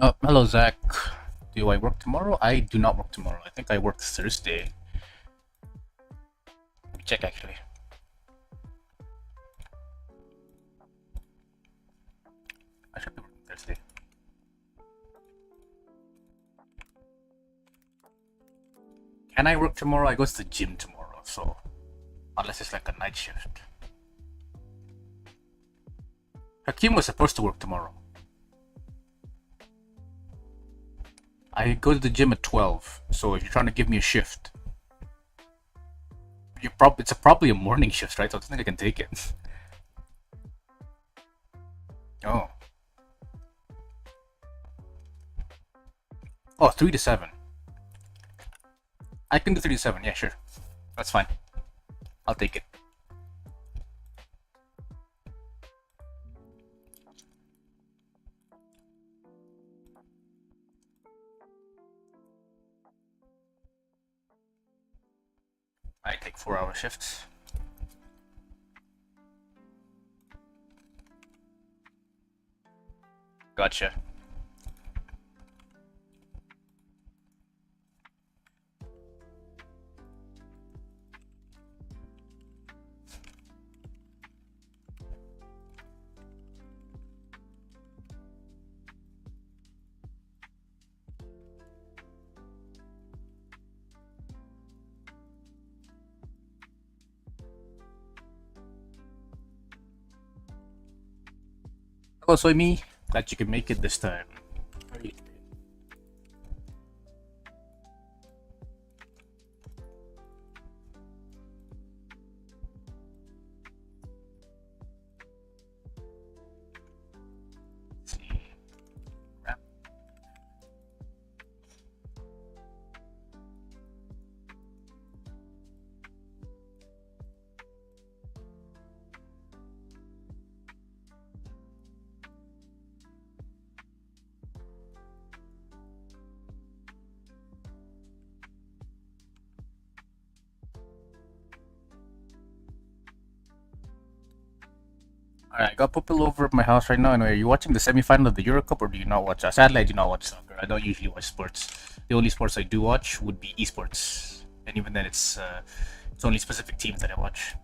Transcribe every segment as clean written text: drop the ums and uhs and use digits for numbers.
Hello, Zach. Do I work tomorrow? I do not work tomorrow. I think I work Thursday. Let me check actually. I should be working Thursday. Can I work tomorrow? I go to the gym tomorrow, so unless it's like a night shift. Hakeem was supposed to work tomorrow. I go to the gym at 12, so if you're trying to give me a shift, it's probably a morning shift, right? So I don't think I can take it. Oh. Oh, 3 to 7. I can do 3 to 7, yeah, sure. That's fine. I'll take it. I take 4-hour shifts. Gotcha. Hello, Soy Me. Glad you can make it this time. How are you today? Let's see. Wrap. Alright, I got people over at my house right now. Anyway, are you watching the semi-final of the Euro Cup or do you not watch? Sadly, I do not watch soccer. I don't usually watch sports. The only sports I do watch would be esports, and even then, it's only specific teams that I watch.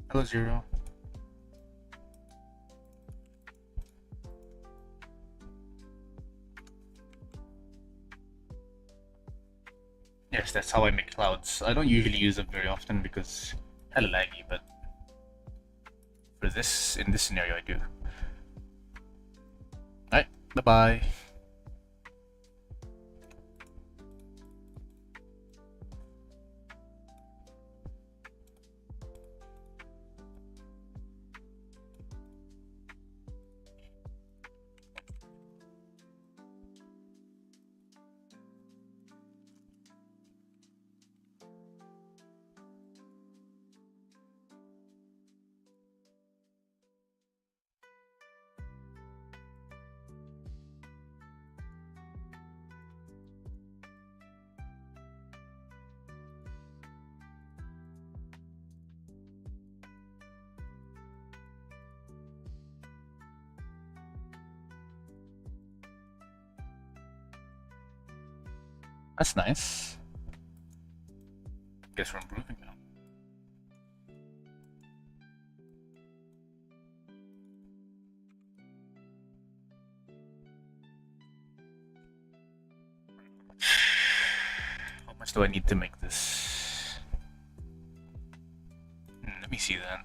Hello, Zero. Yes, that's how I make clouds. I don't usually use them very often because hella laggy, but for this, in this scenario, I do. Alright, bye bye. That's nice. Guess we're improving now. How much do I need to make this? Let me see then.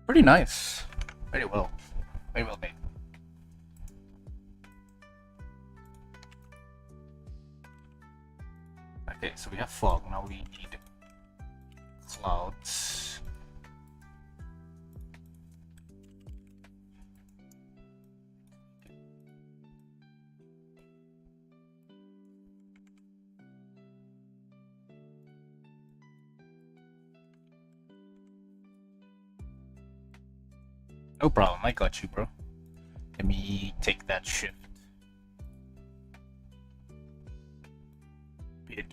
Pretty nice. Very well. Very well made. Okay, so we have fog. Now we need clouds. No problem, I got you, bro. Let me take that shift. Bid.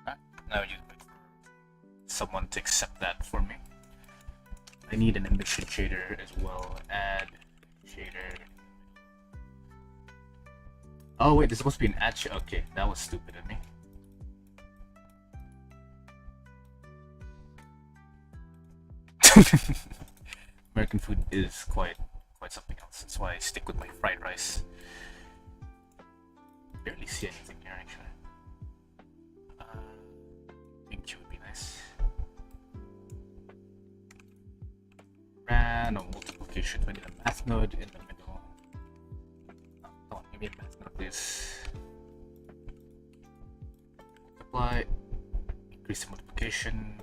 Now just wait for someone to accept that for me. I need an emission shader as well. Add shader. Oh wait, this is supposed to be an add shader. Okay, that was stupid of me. American food is quite something else. That's why I stick with my fried rice. Barely see anything here actually. Kimchi would be nice. Random multiplication. We need a math node in the middle. Oh, come on, give me a math node, please. Multiply. Increase the multiplication.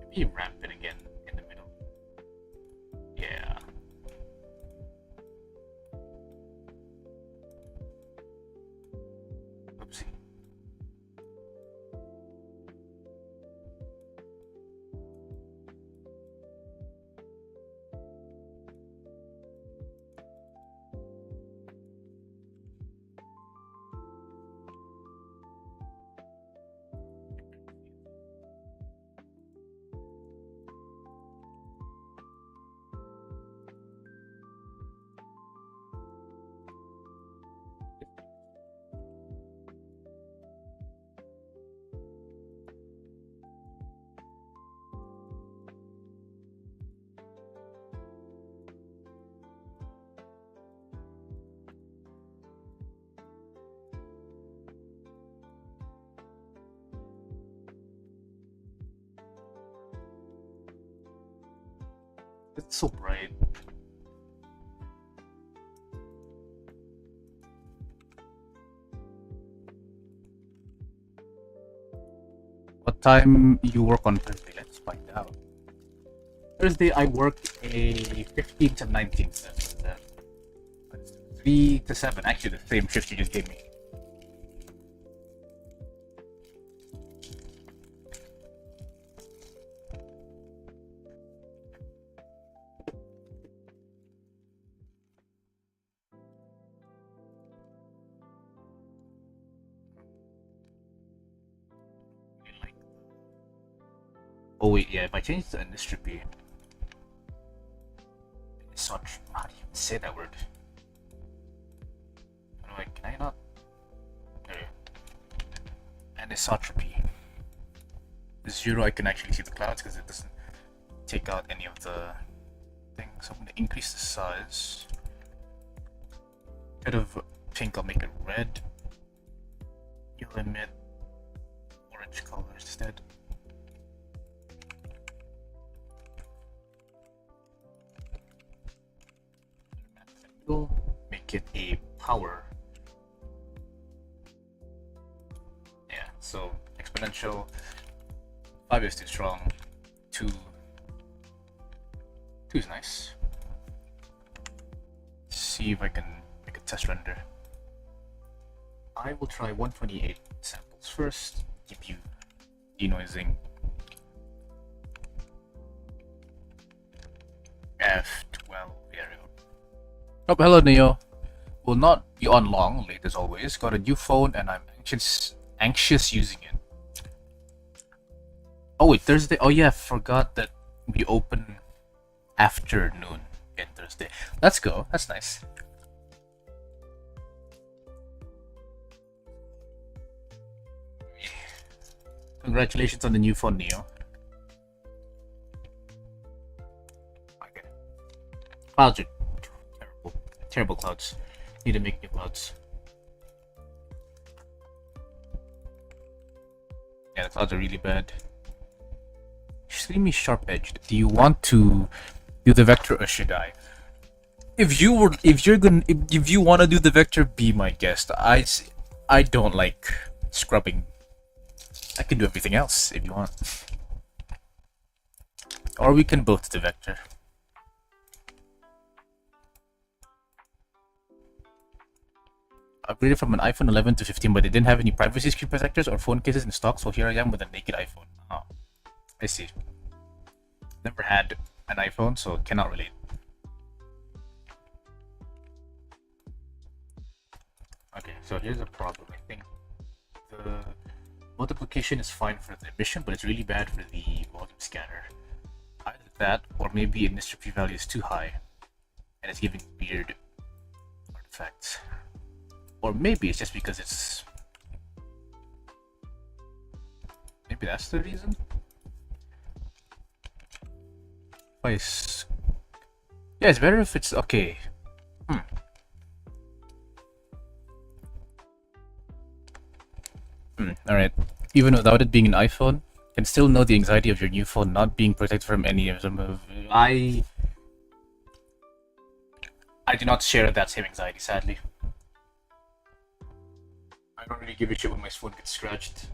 Maybe ramp it again in the middle. Yeah. Oopsie. It's so bright. What time you work on Thursday? Let's find out. Thursday I work a 15 to 19. That's 3 to 7. Actually, the same shift you just gave me. Oh wait, yeah, if I change the industry P, it's not, how do you even say that word? Anyway, can I not? There. Anisotropy. 0, I can actually see the clouds because it doesn't take out any of the things. So I'm going to increase the size. Instead of pink, I'll make it red. You'll emit orange color instead. Make it a power. Yeah, so exponential. 5 is too strong. 2 is nice. See if I can make a test render. I will try 128 samples first. Give you denoising. F12. There we go. Oh, hello Neo. Will not be on long, late as always. Got a new phone and I'm anxious using it. Oh wait, Thursday. Oh yeah, forgot that we open afternoon in Thursday. Let's go. That's nice. Congratulations on the new phone, Neo. Okay. Clouds are terrible. Terrible clouds. Need to make new clouds. Yeah, the clouds are really bad. Extremely sharp-edged. Do you want to do the vector or should I? If you want to do the vector, be my guest. I don't like scrubbing. I can do everything else if you want. Or we can both do vector. Upgraded from an iPhone 11 to 15, but they didn't have any privacy screen protectors or phone cases in stock, so here I am with a naked iPhone. Oh. I see. Never had an iPhone, so cannot relate. Okay, so here's a problem. I think the multiplication is fine for the emission, but it's really bad for the volume scatter. Either that, or maybe initial p-value is too high, and it's giving weird artifacts. Or maybe it's just because it's... Maybe that's the reason? Twice. Yeah, it's better if it's... Okay. Alright. Even without it being an iPhone, can still know the anxiety of your new phone not being protected from any of them. I do not share that same anxiety, sadly. I don't really give a shit when my phone gets scratched.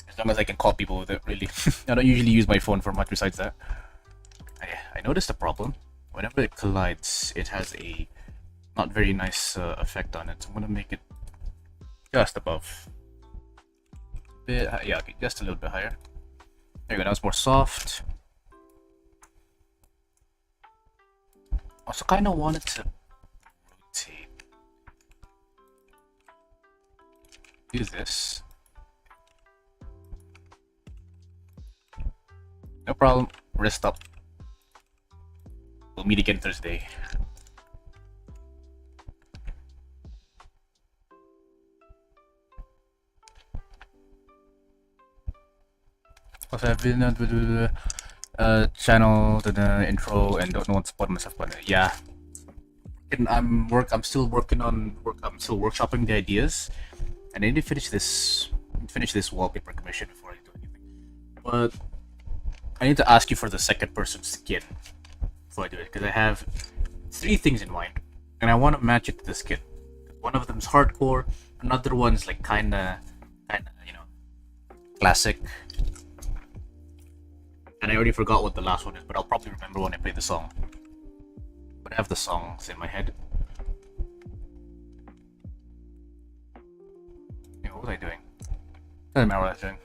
As long as I can call people with it, really. I don't usually use my phone for much besides that. I noticed a problem. Whenever it collides, it has a not very nice effect on it. So I'm gonna make it just above. Yeah, okay, just a little bit higher. There you go, now it's more soft. Also kind of wanted to rotate. Do this. No problem, wrist up. We'll meet again Thursday. Also, I've been channel, the intro, and don't know what to put myself on it. Yeah, and I'm still working on I'm still workshopping the ideas, and I need to finish this wallpaper commission before I do anything. But I need to ask you for the second person skin before I do it, because I have 3 things in mind, and I want to match it to the skin. One of them's hardcore, another one's like kinda, you know, classic. And I already forgot what the last one is, but I'll probably remember when I play the song. But I have the songs in my head. Yeah, what was I doing? Doesn't matter what I was doing.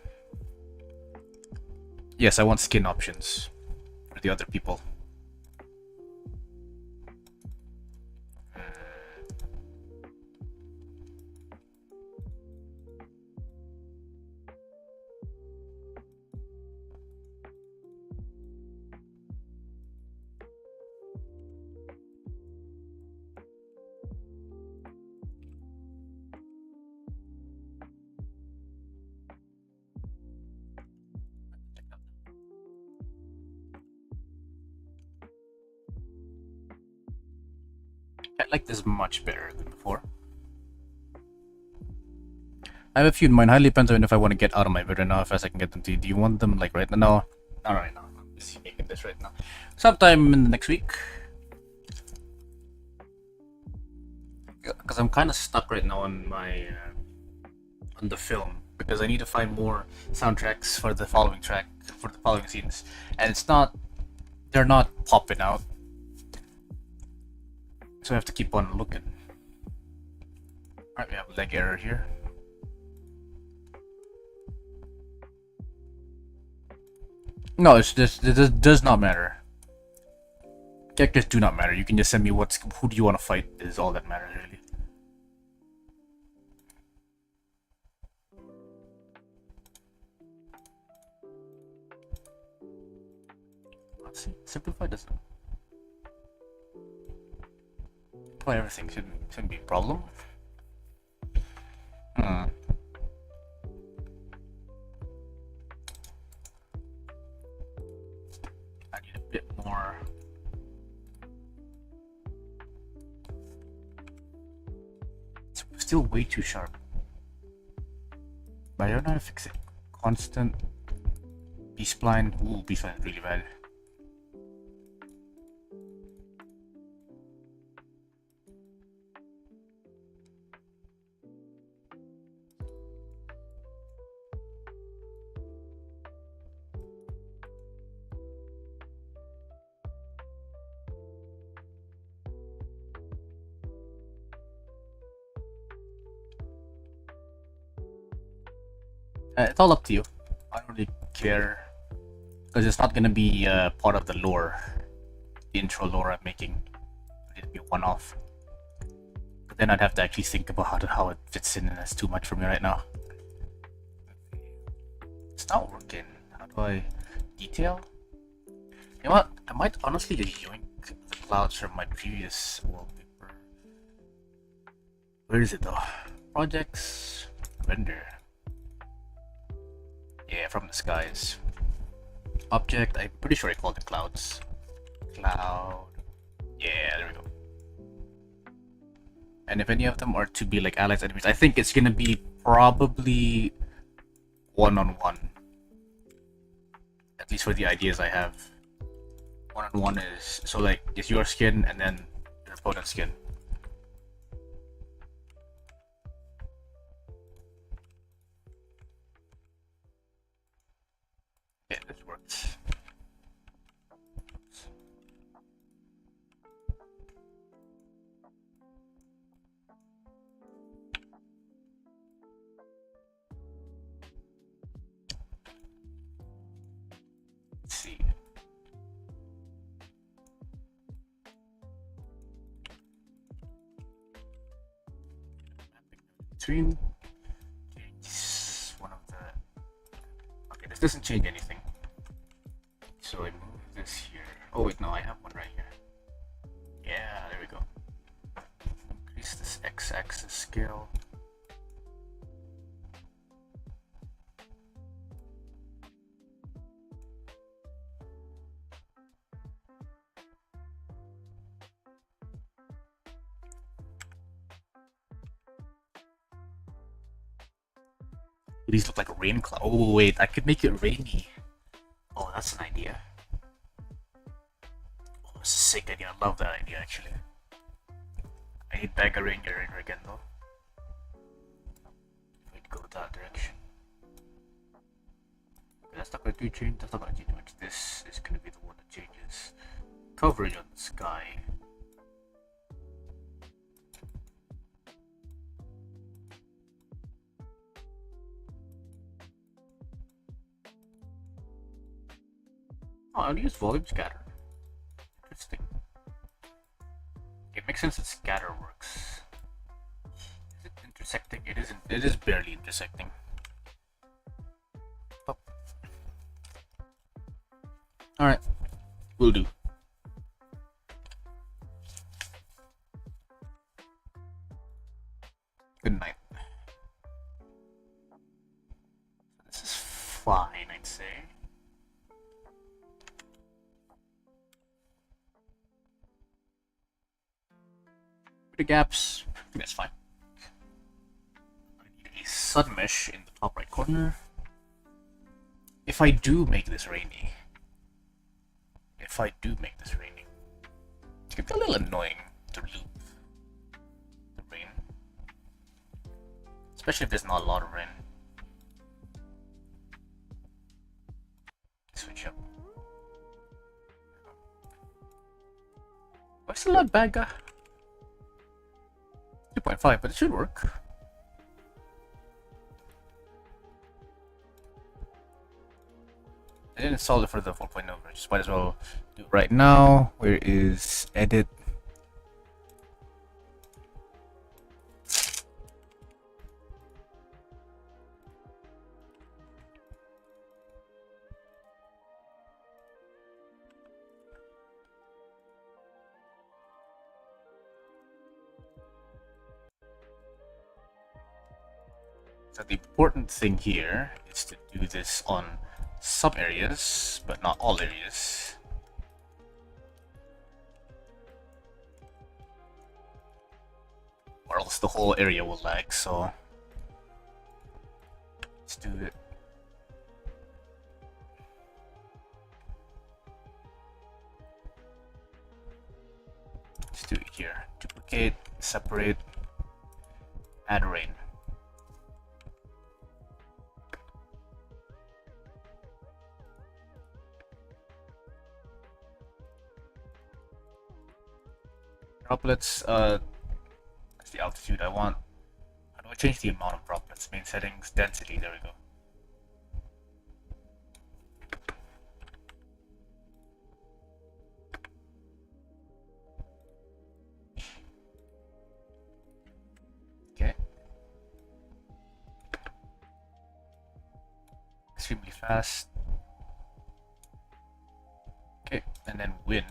Yes, I want skin options for the other people. I like this much better than before. I have a few in mind. Highly depends on if I want to get out of my bed right now, how fast I can get them to you. Do you want them like right now? No, not right now. I'm just making this right now. Sometime in the next week. Because I'm kind of stuck right now on my on the film, because I need to find more soundtracks for the following scenes, and they're not popping out. So I have to keep on looking. Alright, we have a leg error here. No, it does not matter. Characters do not matter. You can just send me who do you want to fight is all that matters, really. Let's see. Simplify doesn't. Well, everything shouldn't be a problem. I need a bit more. It's still way too sharp. But I don't know how to fix it. Constant B-spline. Ooh, B-spline is really bad. It's all up to you. I don't really care because it's not gonna be part of the lore, the intro lore I'm making. It'd be a one-off. But then I'd have to actually think about how it fits in, and that's too much for me right now. It's not working. How do I detail? You know what? I might honestly just yoink the clouds from my previous wallpaper. Where is it though? Projects, render. Yeah, from the skies. Object, I'm pretty sure I called it clouds. Cloud. Yeah, there we go. And if any of them are to be like allies enemies, I think it's gonna be probably one-on-one. At least for the ideas I have. One-on-one is, so like, it's your skin and then your opponent's skin. Yeah, this works. Let's see. Between change one of the. Okay, this doesn't change anything. So I move this here. Oh wait, no, I have one right here. Yeah, there we go. Increase this x-axis scale. These look like a rain cloud. Oh wait, I could make it rainy. Oh, that's an idea. Oh, that's a sick idea. I love that idea actually. I need bag a ranger again though. We'd go that direction. That's not going to change. That's not going to change much. This is going to be the one that changes. Coverage on the sky. Oh, I'll use volume scatter. Interesting. It makes sense that scatter works. Is it intersecting? It isn't. It is barely intersecting. Oh. Alright. Will do. Good night. This is fine, I'd say. The gaps, that's fine. I need a sun mesh in the top right corner. If I do make this rainy, it's gonna be a little annoying to loop the rain, especially if there's not a lot of rain. Switch up. Why still not bad guy? 2.5, but it should work. I didn't install it for the 4.0, but just might as well do it right now. Where is edit? So the important thing here is to do this on some areas, but not all areas. Or else the whole area will lag, so let's do it. Let's do it here. Duplicate, separate, add rain. Droplets, that's the altitude I want. How do I change the amount of droplets? Main settings, density, there we go. fast. Okay, and then wind.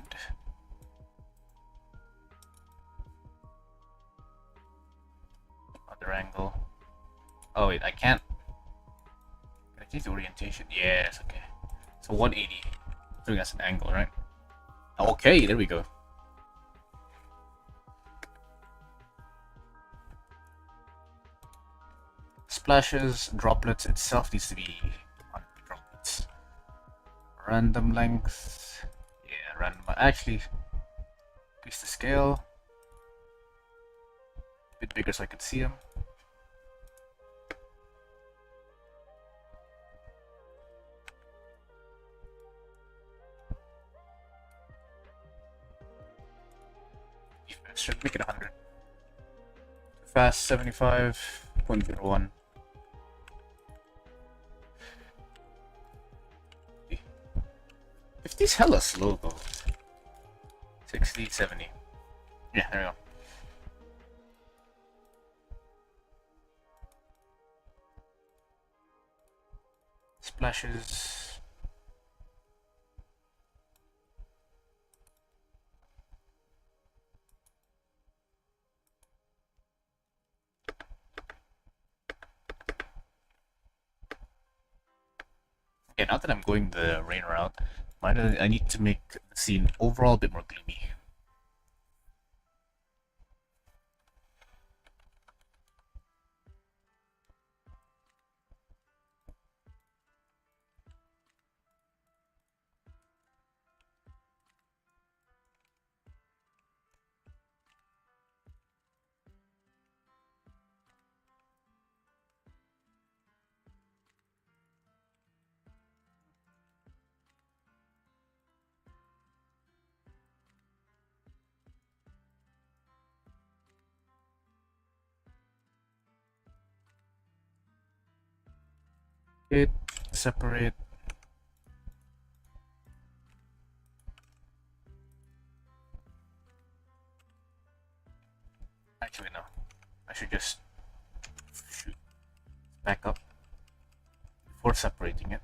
Other angle. Oh wait, I can't. Can I change the orientation? Yes, okay. So 180. Doing as an angle, right? Okay, there we go. Splashes, droplets itself needs to be on droplets. Random length. Yeah, random. Actually, increase the scale. A bit bigger so I can see them. Should make it 100. Fast 75.01. 50's hella slow though. 60, 70. Yeah, there we go. Splashes. Okay, now that I'm going the rain route, I need to make the scene overall a bit more gloomy. It separate. Actually, no. I should just shoot back up before separating it.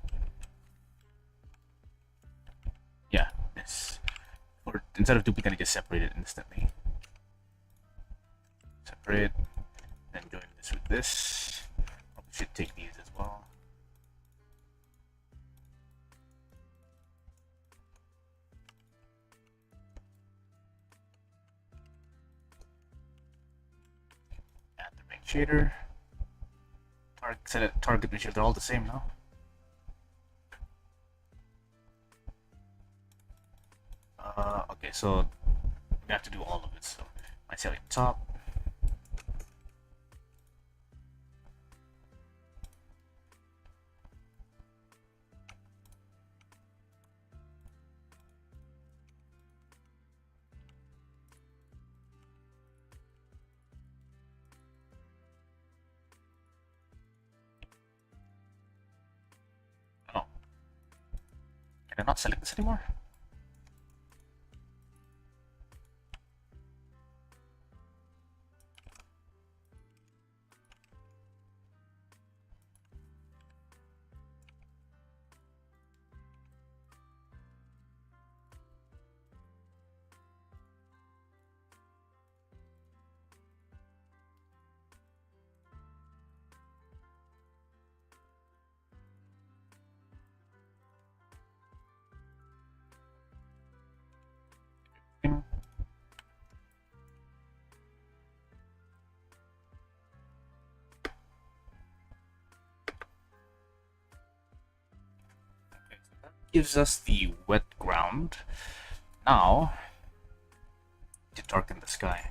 Yeah, this. Or instead of duplicating, just separate it instantly. Separate, and join this with this. Probably should take these as well. Add the ring shader. Set it target ring shader. They're all the same now. Okay, so we have to do all of it. So I select top. Oh, can I not select this anymore? Gives us the wet ground. Now, to darken the sky.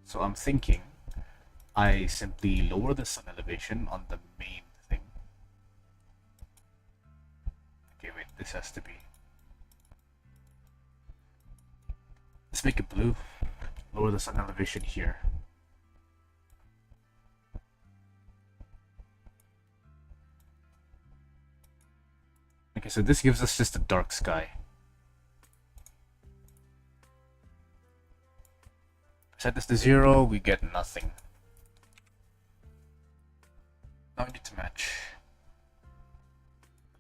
So I'm thinking I simply lower the sun elevation on the main thing. Okay, wait, this has to be. Let's make it blue. Lower the sun elevation here. Okay, so this gives us just a dark sky. Set this to 0, we get nothing. Now we need to match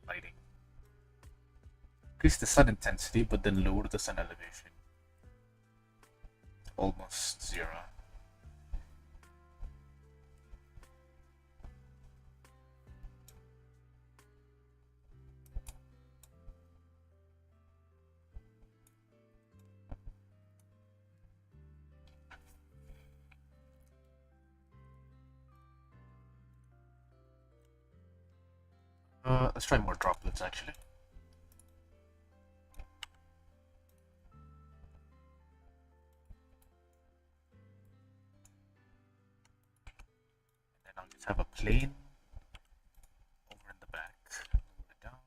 lighting. Increase the sun intensity, but then lower the sun elevation. Almost 0. Let's try more droplets actually. And then I'll just have a plane over in the back. Move it down.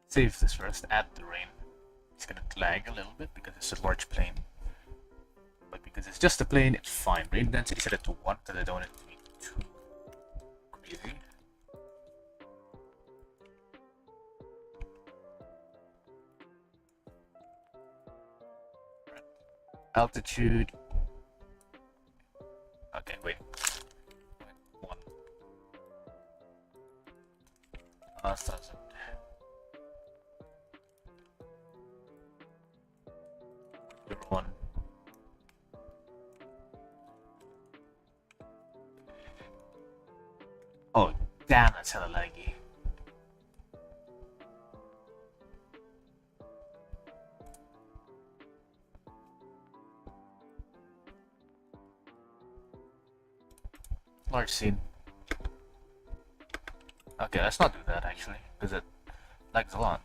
Save this first, add the rain. It's gonna lag a little bit because it's a large plane. But because it's just a plane, it's fine. Rain density set it to 1 because I don't want it to be too crazy. Altitude. Okay, wait. 1. 1000. One. Oh, damn, that's hella laggy. Large scene. Okay, let's not do that actually, because it lags a lot.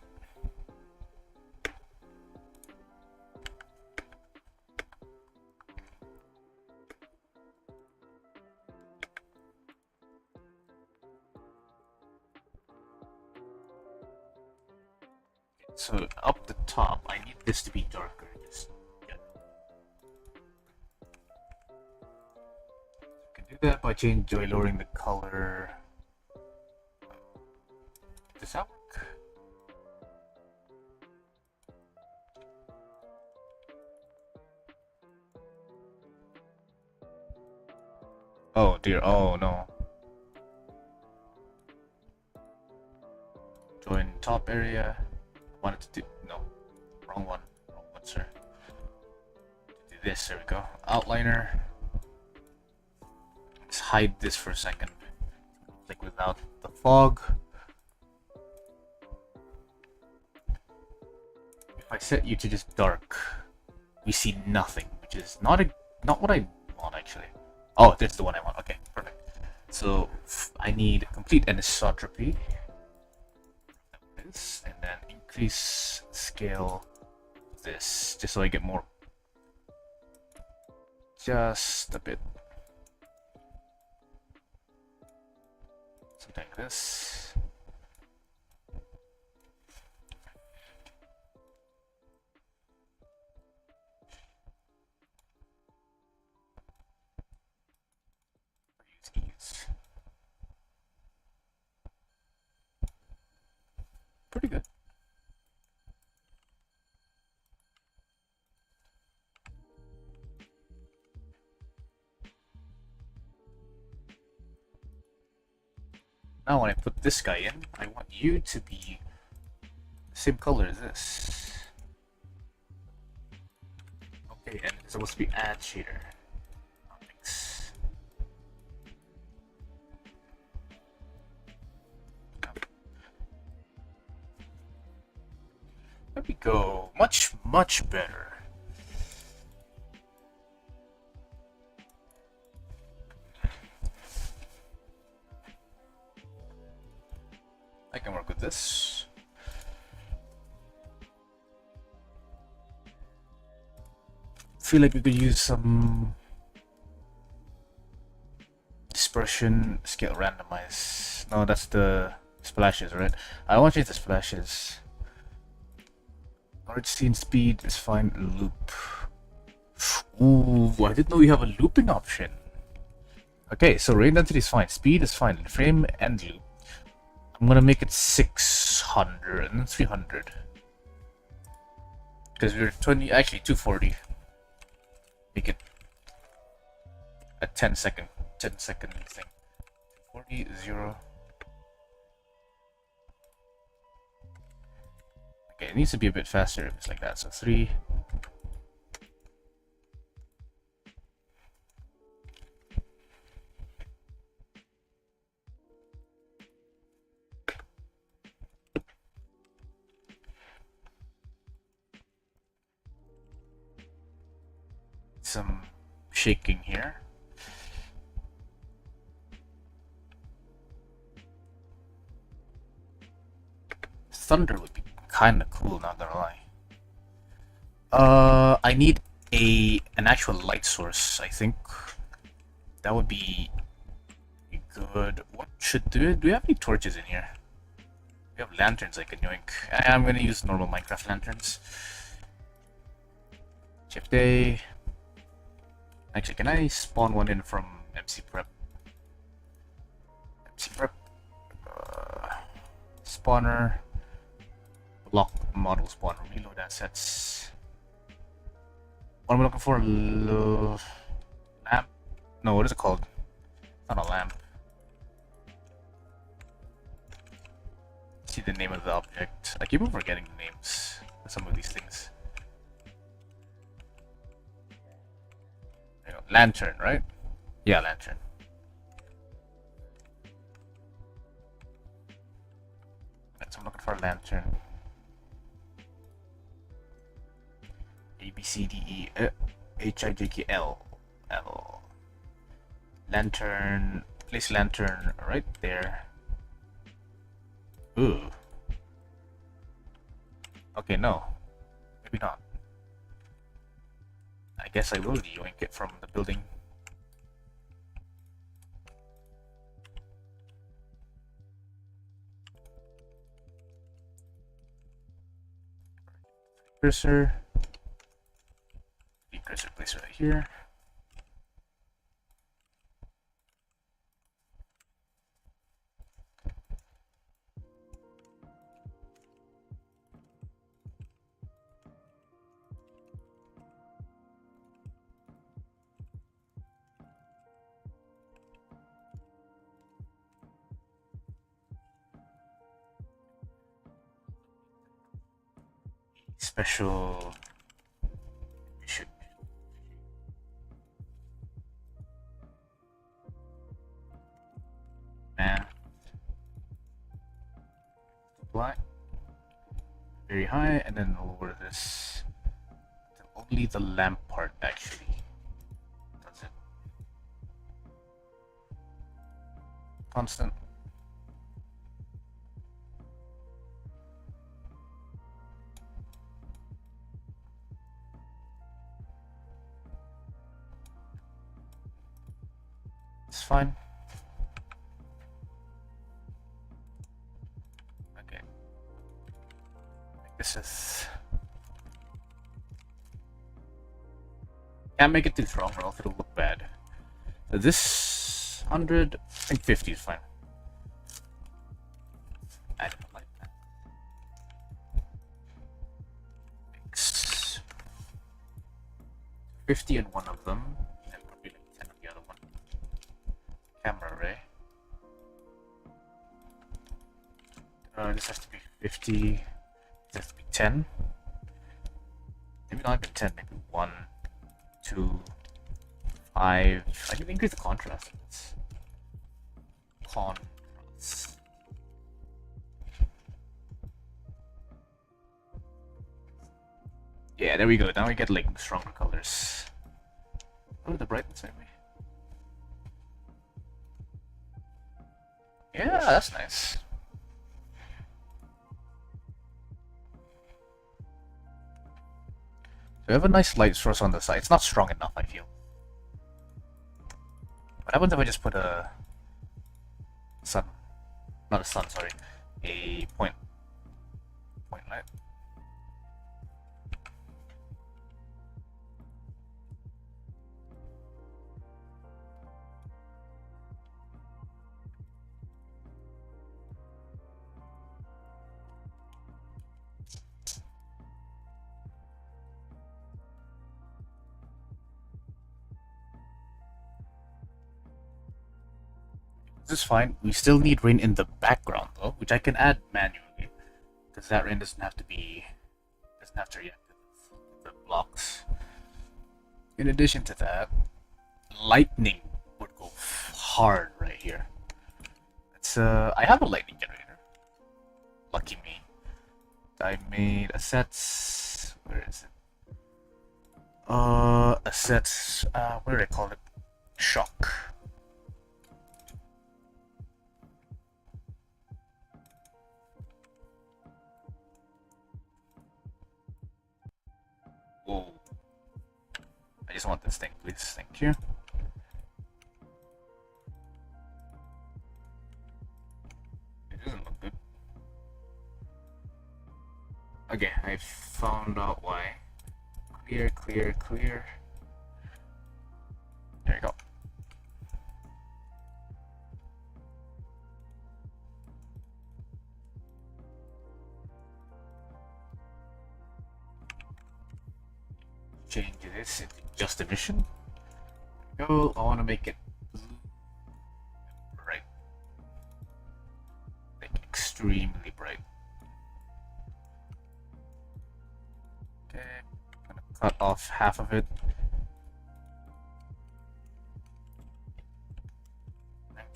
So up the top, I need this to be darker. Just, yeah. I can do that by lowering the color. Does that work? Oh dear, oh no. Join top area. Wanted to do no, wrong one, sir. Do this. There we go. Outliner. Let's hide this for a second. Like without the fog. If I set you to just dark, we see nothing, which is not what I want actually. Oh, that's the one I want. Okay, perfect. So I need complete anisotropy. And then increase scale this just so I get more, just a bit, something like this. Pretty good. Now when I put this guy in, I want you to be the same color as this. Okay, and it's supposed to be add shader. Thanks. There we go. Much better. I can work with this. Feel like we could use some dispersion, scale, randomize. No, that's the splashes, right? I want to change the splashes. Large scene speed is fine. Loop. Ooh, I didn't know you have a looping option. Okay, so rain density is fine. Speed is fine. Frame and loop. I'm gonna make it 600 and then 300. Because we're 20, actually 240. Make it a 10-second thing. 40, 0. Okay, it needs to be a bit faster if it's like that. So 3. Some shaking here. Thunder would be kind of cool, not gonna lie. I need an actual light source. I think that would be good. What should do we have any torches in here? We have lanterns I can yoink. I'm gonna use normal Minecraft lanterns. Chip day. Actually, can I spawn one in from MC Prep? MC Prep. Spawner. Block model spawner. Reload assets. What am I looking for? Lamp? No, what is it called? It's not a lamp. See the name of the object. I keep on forgetting the names of some of these things. Lantern, right? Yeah, lantern. Right, so I'm looking for a lantern. A B C D E H I J K L L. Lantern. Place lantern right there. Ooh. Okay, no. Maybe not. I guess I will yoink it from the building. Cursor. The cursor place right here. Special should man apply very high and then lower this until only the lamp part actually does it. Constant. It's fine. Okay. This is. Can't make it too strong or else it'll look bad. This 100, I think 50 is fine. I don't like that. Mix 50 in one of them, and probably like 10 on the other one. Camera array. This has to be 50. This has to be 10. Maybe not even 10, maybe 1, 2, 5. I can increase the contrast. Contrast. Yeah, there we go. Now we get like stronger colors. Oh, the brightness maybe. Yeah, that's nice. We have a nice light source on the side. It's not strong enough, I feel. What happens if I just put a sun? Not a sun, sorry. A point light. This is fine. We still need rain in the background though, which I can add manually, because that rain doesn't have to react to the blocks. In addition to that, lightning would go hard right here. It's I have a lightning generator. Lucky me. I made assets. Where is it? Assets. What did I call it? Shock. Whoa. I just want this thing, please. Thank you. It doesn't look good. Okay, I found out why. Clear, clear, clear. There you go. Change this into just emission. Go. I want to make it blue and bright, like extremely bright. Okay, I'm gonna cut off half of it.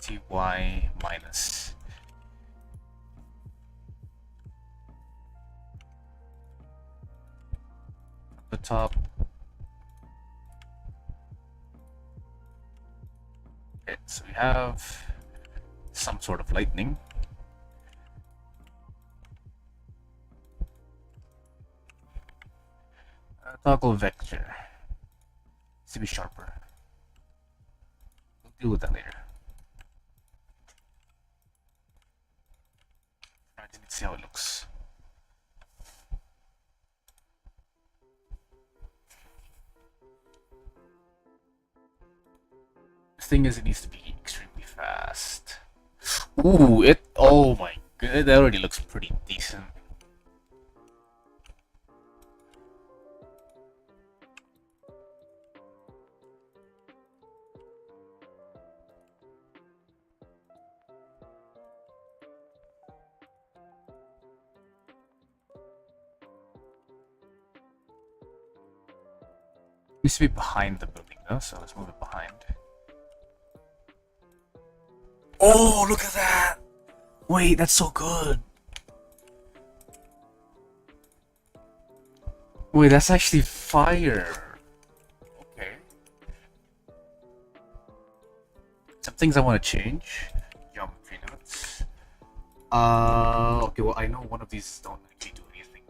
90y minus. The top. Okay, so we have some sort of lightning. Toggle vector. Needs to be sharper. We'll deal with that later. I just need to see how it looks. The thing is, it needs to be extremely fast. Ooh, it. Oh my god, that already looks pretty decent. It needs to be behind the building though, so let's move it behind. Oh, look at that! Wait, that's so good! Wait, that's actually fire! Okay. Some things I want to change. Geometry notes. Okay, well, I know one of these don't actually do anything.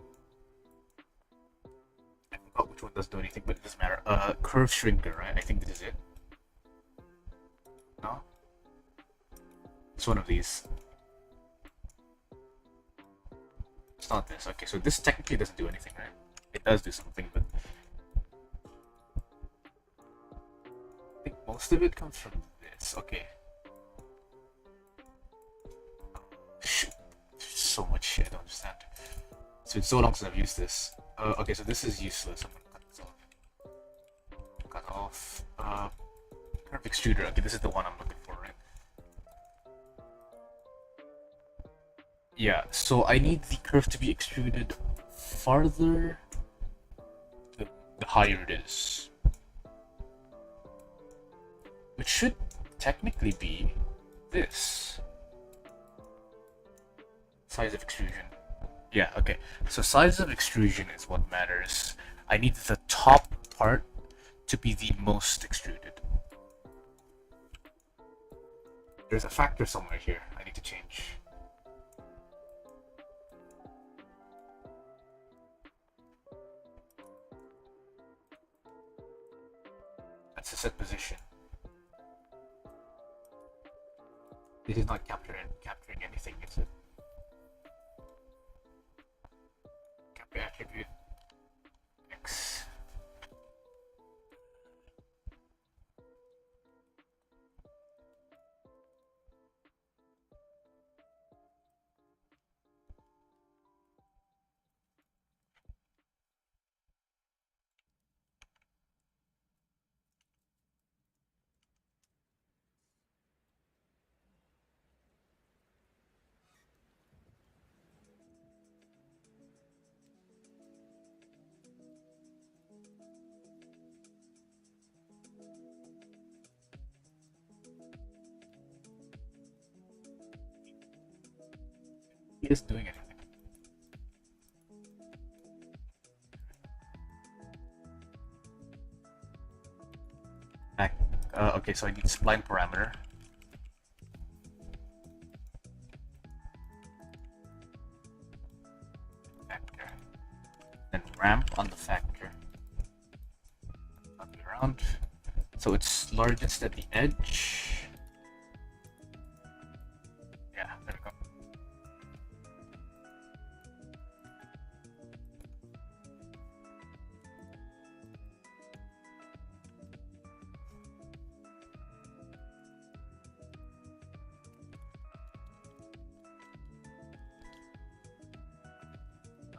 I forgot which one does do anything, but it doesn't matter. Curve shrinker, right? I think this is it. No? It's one of these. It's not this. Okay, so this technically doesn't do anything, right? It does do something, but I think most of it comes from this. Okay. Shoot. There's so much shit I don't understand. It's been so long since I've used this. Okay, so this is useless. I'm gonna cut this off. Cut off. Curve extruder. Okay, this is the one I'm looking for, right? Yeah, so I need the curve to be extruded farther the higher it is. Which should technically be this. Size of extrusion. Yeah, okay. So size of extrusion is what matters. I need the top part to be the most extruded. There's a factor somewhere here I need to change. That's the set position. This is not capturing anything, is it? Capture attribute X. is doing anything. Back. Okay, so I need spline parameter. Factor. Then ramp on the factor. Up around. So it's largest at the edge. Yeah, there we go.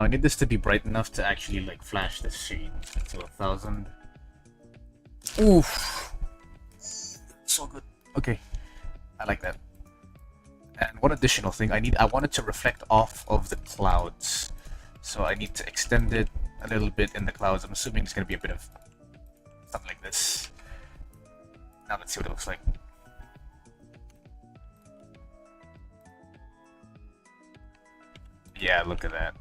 I need this to be bright enough to actually like flash the shade to 1000. Oof, so good. Okay, I like that. And one additional thing, I want it to reflect off of the clouds, so I need to extend it a little bit in the clouds. I'm assuming it's gonna be a bit of something like this. Now let's see what it looks like. Yeah, look at that.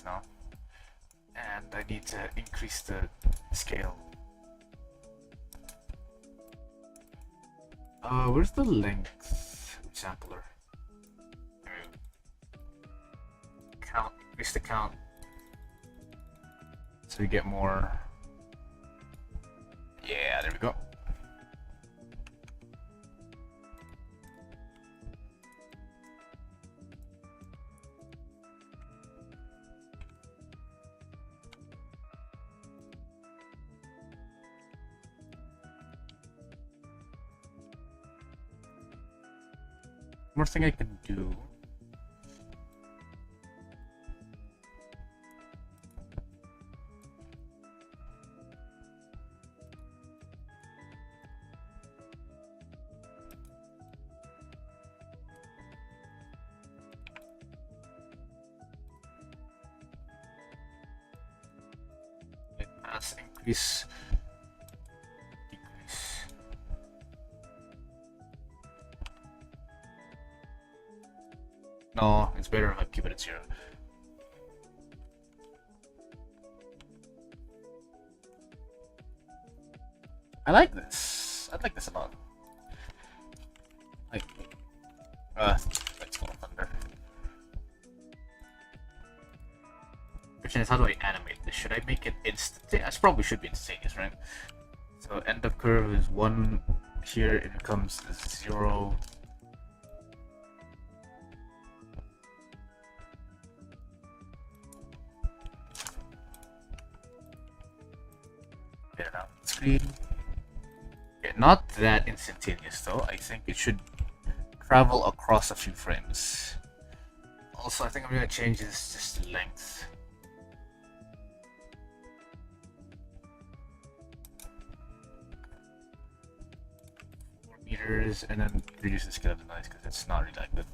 Now, and I need to increase the scale. Where's the length sampler? Count, increase the count, so you get more. Yeah, there we go. More thing I can do. Let's increase. No, it's better if I keep it at 0. I like this. I like this a lot. Like, let's go thunder. Question is, how do I animate this? Should I make it instantaneous? It probably should be instantaneous, right? So end of curve is 1 here. It becomes 0. Get it out of the screen. Okay, not that instantaneous though. I think it should travel across a few frames. Also, I think I'm gonna change this just to length. Meters, and then reduce the scale of the noise because it's not really that good.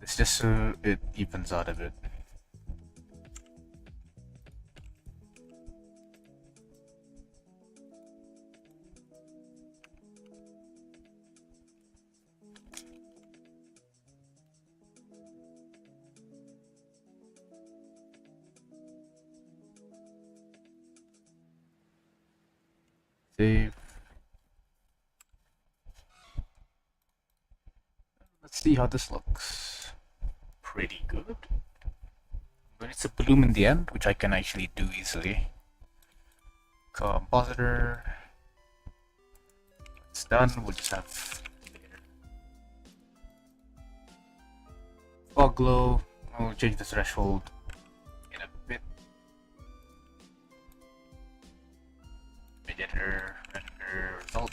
It's just so it evens out a bit. Save. Let's see how this looks. Pretty good. But it's a bloom in the end, which I can actually do easily. Compositor. It's done. We'll just have fog glow. I'll change the threshold in a bit. Editor, render, result.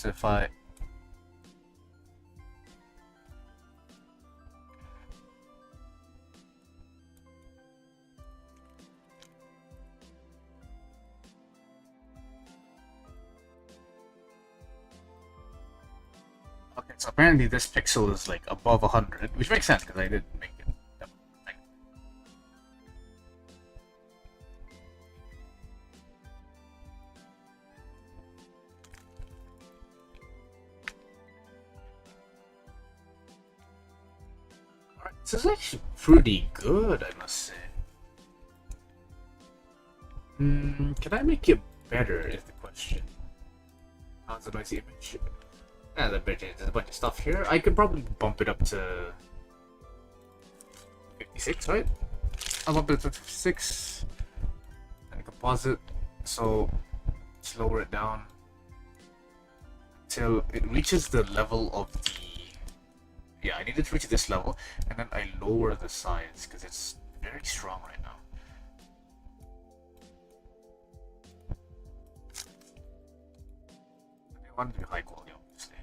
if I... Okay, so apparently this pixel is like above 100, which makes sense because I didn't make it. Alright, this is actually pretty good, I must say. Can I make it better is the question. How's the noisy image? There's a bunch of stuff here. I could probably bump it up to 56, right? I'll bump it to 56. And composite. So let's lower it down till it reaches the level of the... Yeah, I need it to reach this level, and then I lower the size because it's very strong right now. I want to be high quality, obviously.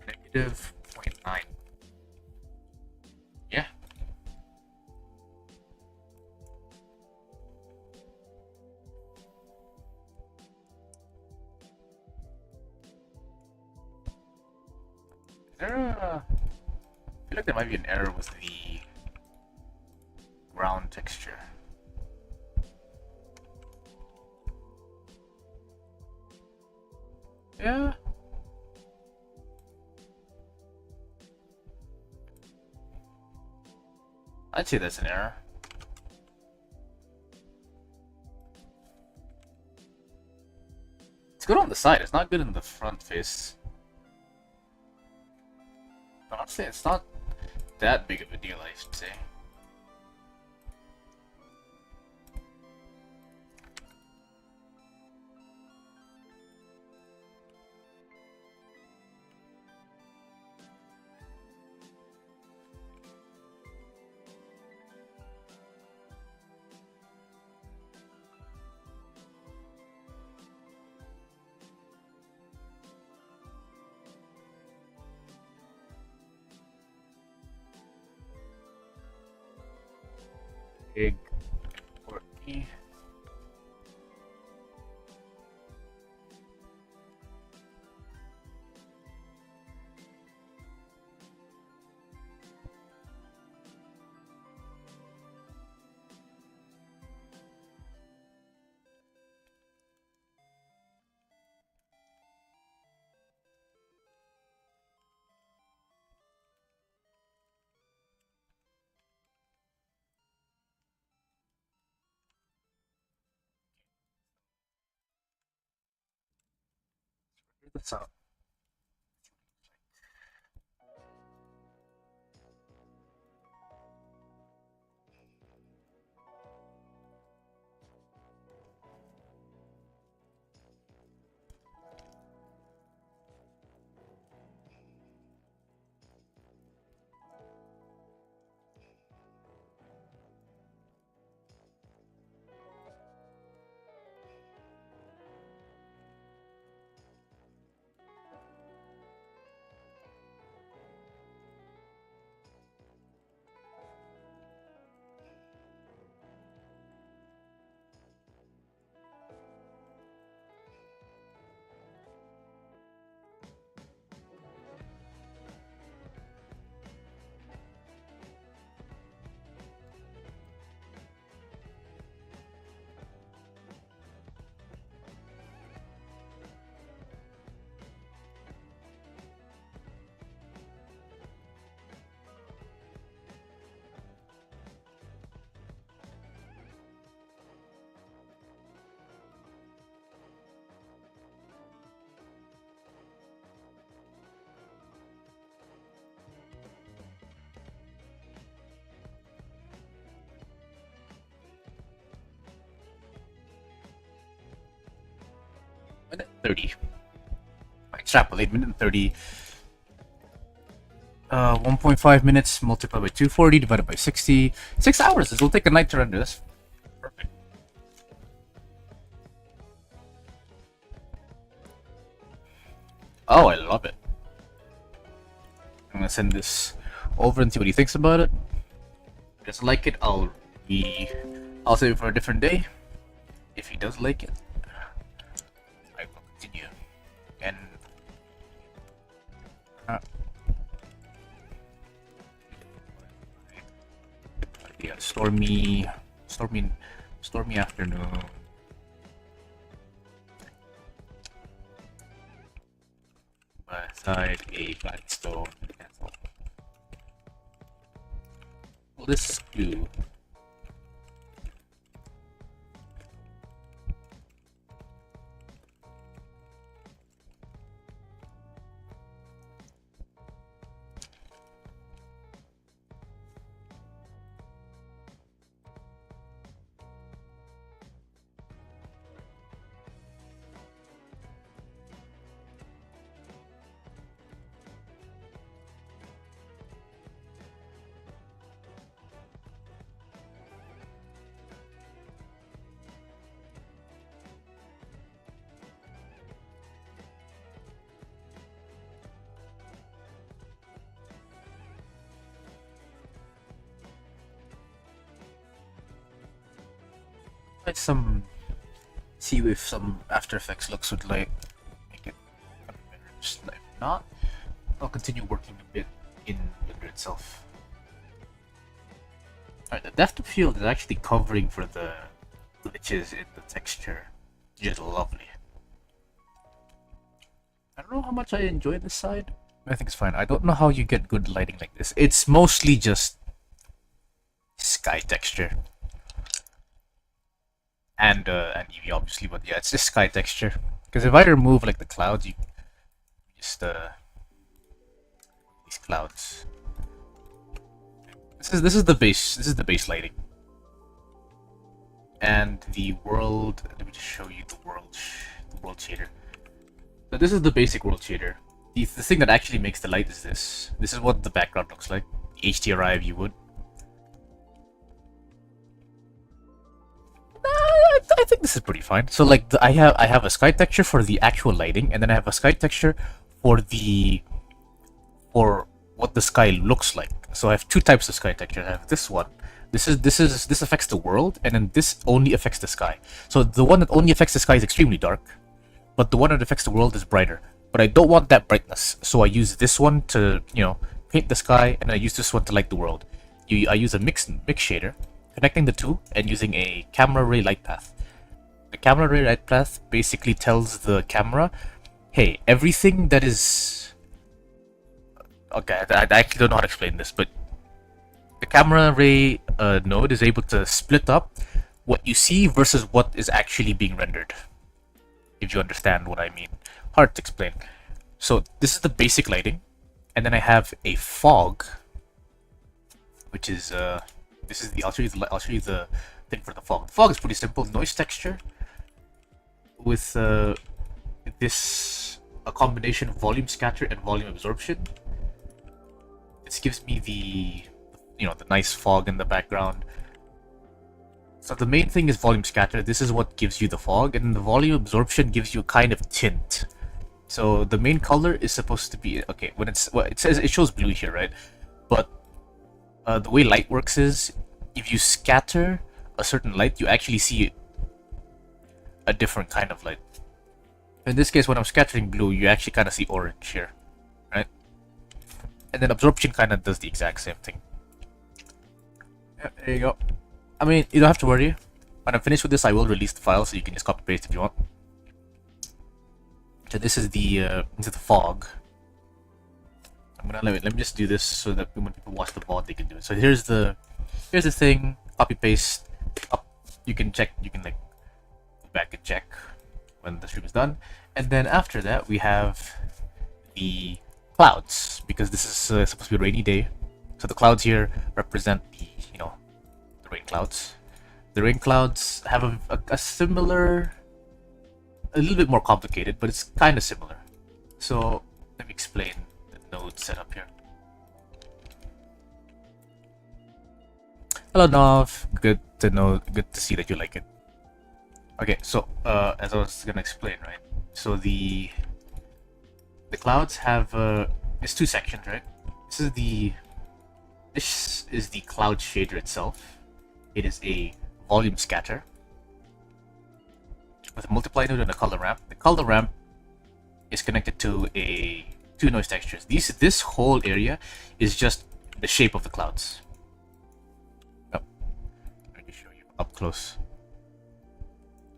Negative 0.9. Yeah. Is there a... I feel like there might be an error with the ground texture. Yeah. I'd say that's an error. It's good on the side, it's not good in the front face. But honestly, it's not that big of a deal, I should say. Big for E. That's out. Minute 30. Extrapolate minute 30. 1.5 minutes multiplied by 240 divided by 60. 6 hours. This will take a night to render this. Perfect. Oh, I love it. I'm gonna send this over and see what he thinks about it. If he doesn't like it, I'll save it for a different day. If he does like it, I will continue. And yeah, stormy afternoon. Beside a Gladstone castle. Will this do? See if some After Effects looks would like make it better. Just if not, I'll continue working a bit in Blender itself. Alright, the depth of field is actually covering for the glitches in the texture, which is lovely. I don't know how much I enjoy this side. I think it's fine. I don't know how you get good lighting like this. It's mostly just sky texture. And EV obviously, but yeah, it's just sky texture. Because if I remove like the clouds, you just these clouds. This is the base lighting. And the world. Let me just show you the world shader. So this is the basic world shader. The thing that actually makes the light is this. This is what the background looks like. HDRI if you would. I think this is pretty fine. So like I have a sky texture for the actual lighting, and then I have a sky texture for what the sky looks like. So I have two types of sky texture. I have this one. This affects the world, and then this only affects the sky. So the one that only affects the sky is extremely dark, but the one that affects the world is brighter. But I don't want that brightness, so I use this one to paint the sky, and I use this one to light the world. I use a mix shader, connecting the two, and using a camera ray light path. The camera ray light path basically tells the camera, hey, everything that is... Okay, I actually don't know how to explain this, but the camera ray node is able to split up what you see versus what is actually being rendered. If you understand what I mean. Hard to explain. So this is the basic lighting, and then I have a fog, which is I'll show you the thing for the fog. The fog is pretty simple. Noise texture with a combination of volume scatter and volume absorption. This gives me the nice fog in the background. So the main thing is volume scatter. This is what gives you the fog, and the volume absorption gives you a kind of tint. So the main color is supposed to be when it shows blue here, right? But the way light works is if you scatter a certain light, you actually see a different kind of light. In this case, when I'm scattering blue, you actually kind of see orange here, right? And then absorption kind of does the exact same thing. Yeah, there you go. I mean, you don't have to worry. When I'm finished with this, I will release the file, so you can just copy paste if you want. So this is the fog. I'm gonna let me just do this so that when people watch the VOD, they can do it. So here's the thing. Copy paste. Up. You can check. You can like go back and check when the stream is done. And then after that, we have the clouds, because this is supposed to be a rainy day. So the clouds here represent the rain clouds. The rain clouds have a similar, a little bit more complicated, but it's kind of similar. So let me explain the node setup here. Hello Nov, good to see that you like it. Okay, so as I was gonna explain, right? So the the clouds have it's two sections, right? This is the cloud shader itself. It is a volume scatter with a multiply node and a color ramp. The color ramp is connected to two noise textures. This whole area is just the shape of the clouds. Oh, let me show you up close.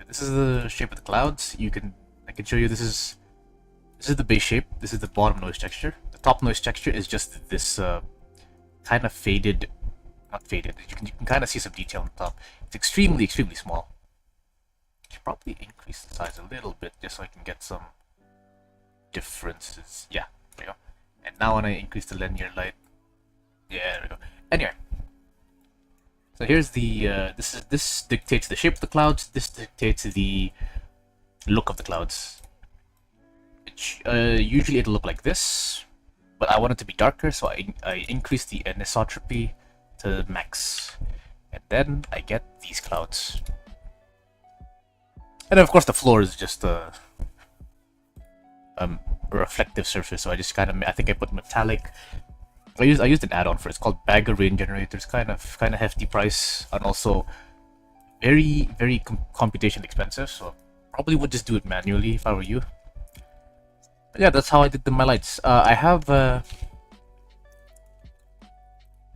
This is the shape of the clouds. I can show you this is the base shape. This is the bottom noise texture. The top noise texture is just this kind of faded, not faded. You can kind of see some detail on the top. It's extremely small. I should probably increase the size a little bit just so I can get some differences. Yeah, there we go. And now when I increase the linear light, yeah, there we go. Anyway, so here's the this dictates the shape of the clouds. This dictates the look of the clouds. Usually it'll look like this, but I want it to be darker, so I increase the anisotropy to max, and then I get these clouds. And then of course the floor is just a reflective surface, so I just kind of, I think I put metallic. I used an add-on for it. It's called Bagger Rain Generator. It's kind of hefty price, and also very computation expensive. So probably would just do it manually if I were you. But yeah, that's how I did my lights. I have a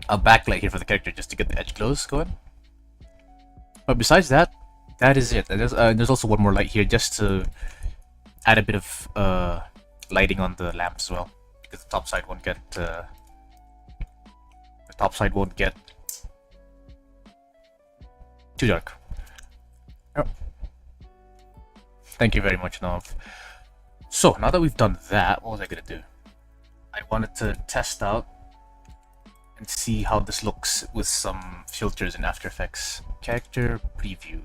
backlight here for the character just to get the edge glows going. But besides that, that is it. There's also one more light here just to add a bit of lighting on the lamp as well, because the top side won't get too dark. Oh. Thank you very much, Nav. So now that we've done that, what was I gonna do? I wanted to test out and see how this looks with some filters in After Effects. Character preview.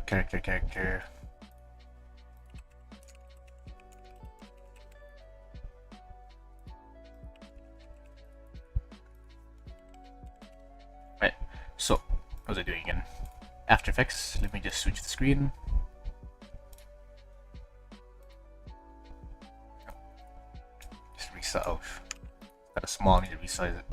Character. Right, so what was I doing again? After Effects, let me just switch the screen. Just resize, oh, got a small, I need to resize it.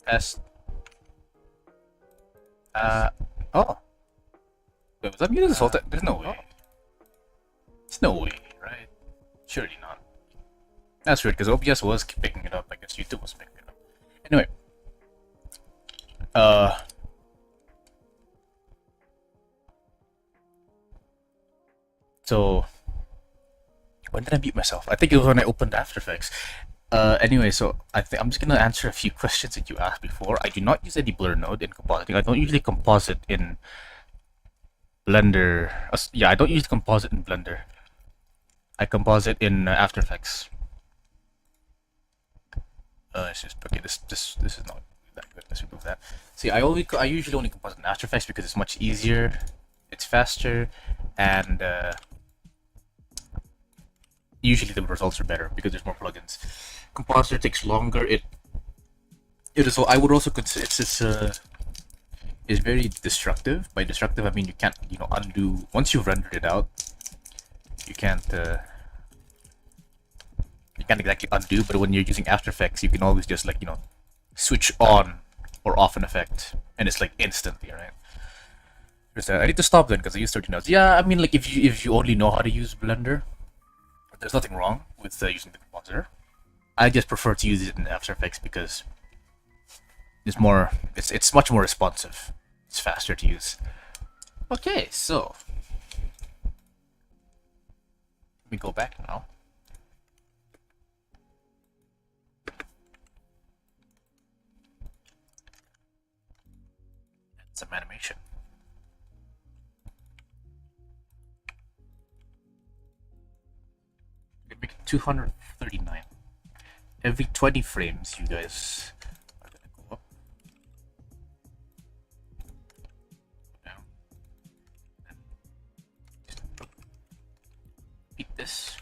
Test. Oh. Wait, was that muted this whole time? There's no way. There's no way, right? Surely not. That's weird, because OBS was picking it up. I guess YouTube was picking it up. Anyway. So... When did I mute myself? I think it was when I opened After Effects. Anyway, so I'm just gonna answer a few questions that you asked before. I do not use any blur node in compositing. I don't usually composite in Blender. Yeah, I don't usually composite in Blender. I composite in After Effects. It's just okay. This is not that good. Let's remove that. See, I usually only composite in After Effects because it's much easier, it's faster, and usually the results are better because there's more plugins. Compositor takes longer. It is. I would also consider it's very destructive. By destructive, I mean you can't undo once you've rendered it out. You can't exactly undo. But when you're using After Effects, you can always just switch on or off an effect, and it's like instantly, right? I need to stop then because I use 30 nodes. Yeah, I mean if you only know how to use Blender, there's nothing wrong with using the compositor. I just prefer to use it in After Effects because it's much more responsive. It's faster to use. Okay, so let me go back now. Some animation. Make it 239. Every 20 frames, you guys are gonna go up, go down, and just repeat this.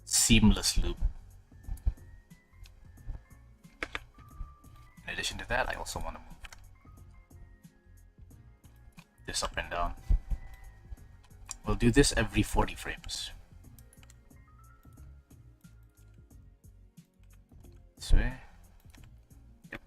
Seamless loop. In addition to that, I also want to move this up and down. We'll do this every 40 frames. This way. Yep.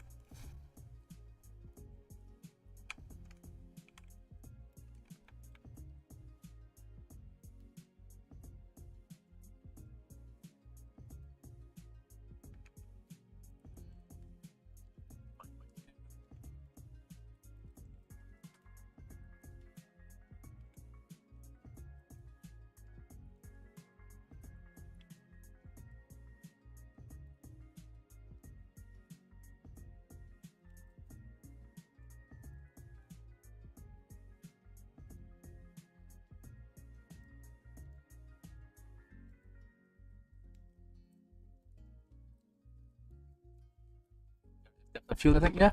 Depth of field, I think, yeah.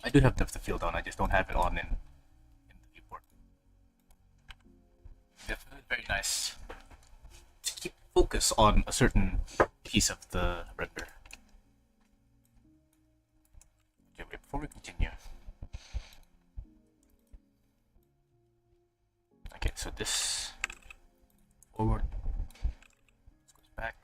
I do have depth of field on, I just don't have it on in the viewport. Definitely very nice to keep focus on a certain piece of the render. Okay, wait, before we continue. Okay, so this forward, this goes back.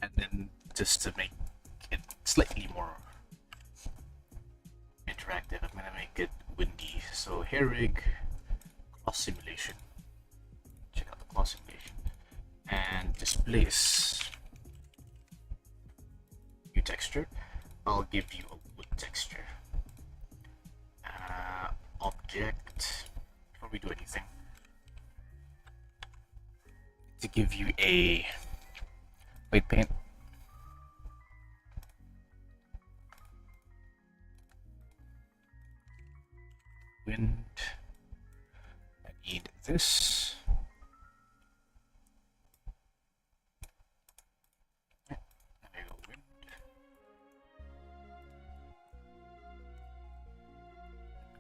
And then just to make it slightly more interactive, I'm gonna make it windy. So hair rig, claw simulation. Check out the claw simulation. And displace new texture. I'll give you a wood texture. Object, before we do anything, to give you a white paint. Wind. I need this. There you go, wind.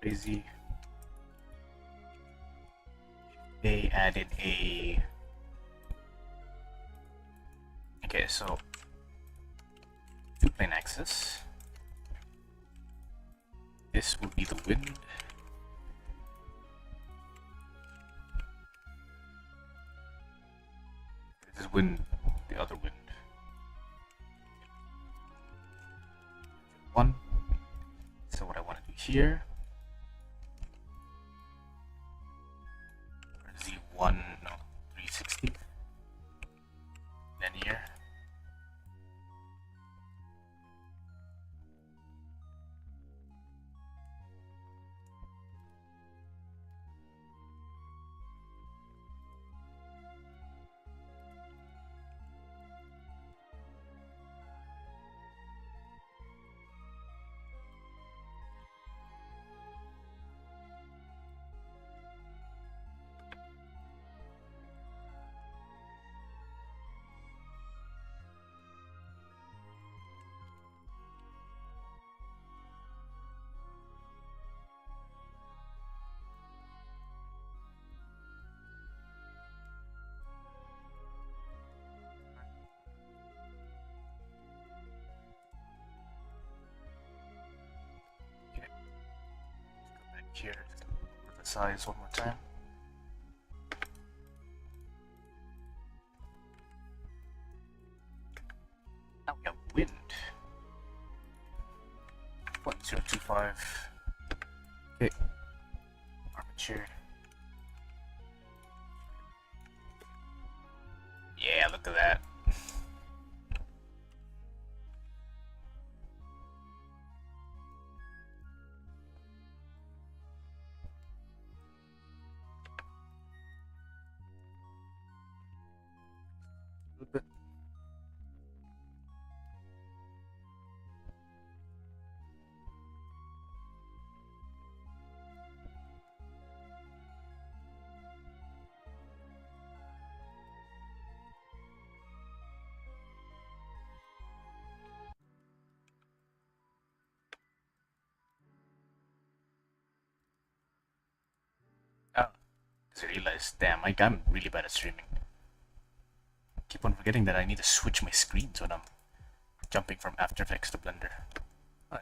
Crazy. They added a. Okay, so 2-plane axis. This would be the wind. This is wind, the other wind. One. So what I want to do here. Z1, no, 360. Linear. Here, lower the size one more time. Now we have wind. 1025. Okay. Armature. Yeah, look at that. Oh, because I realized, damn, I'm really bad at streaming. Keep on forgetting that I need to switch my screens when I'm jumping from After Effects to Blender.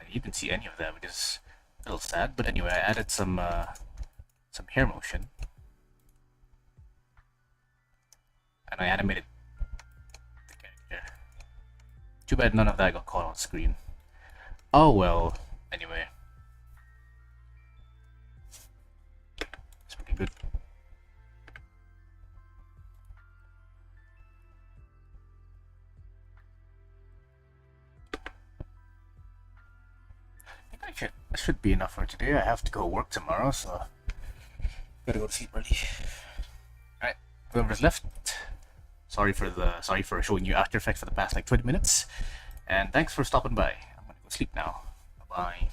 You didn't see any of that, which is a little sad. But anyway, I added some hair motion, and I animated the character. Too bad none of that got caught on screen. Oh well. Anyway, it's pretty good. That should be enough for today. I have to go work tomorrow, so gotta go to sleep early. Alright, whoever's left, sorry for showing you After Effects for the past like 20 minutes, and thanks for stopping by. I'm gonna go sleep now. Bye bye.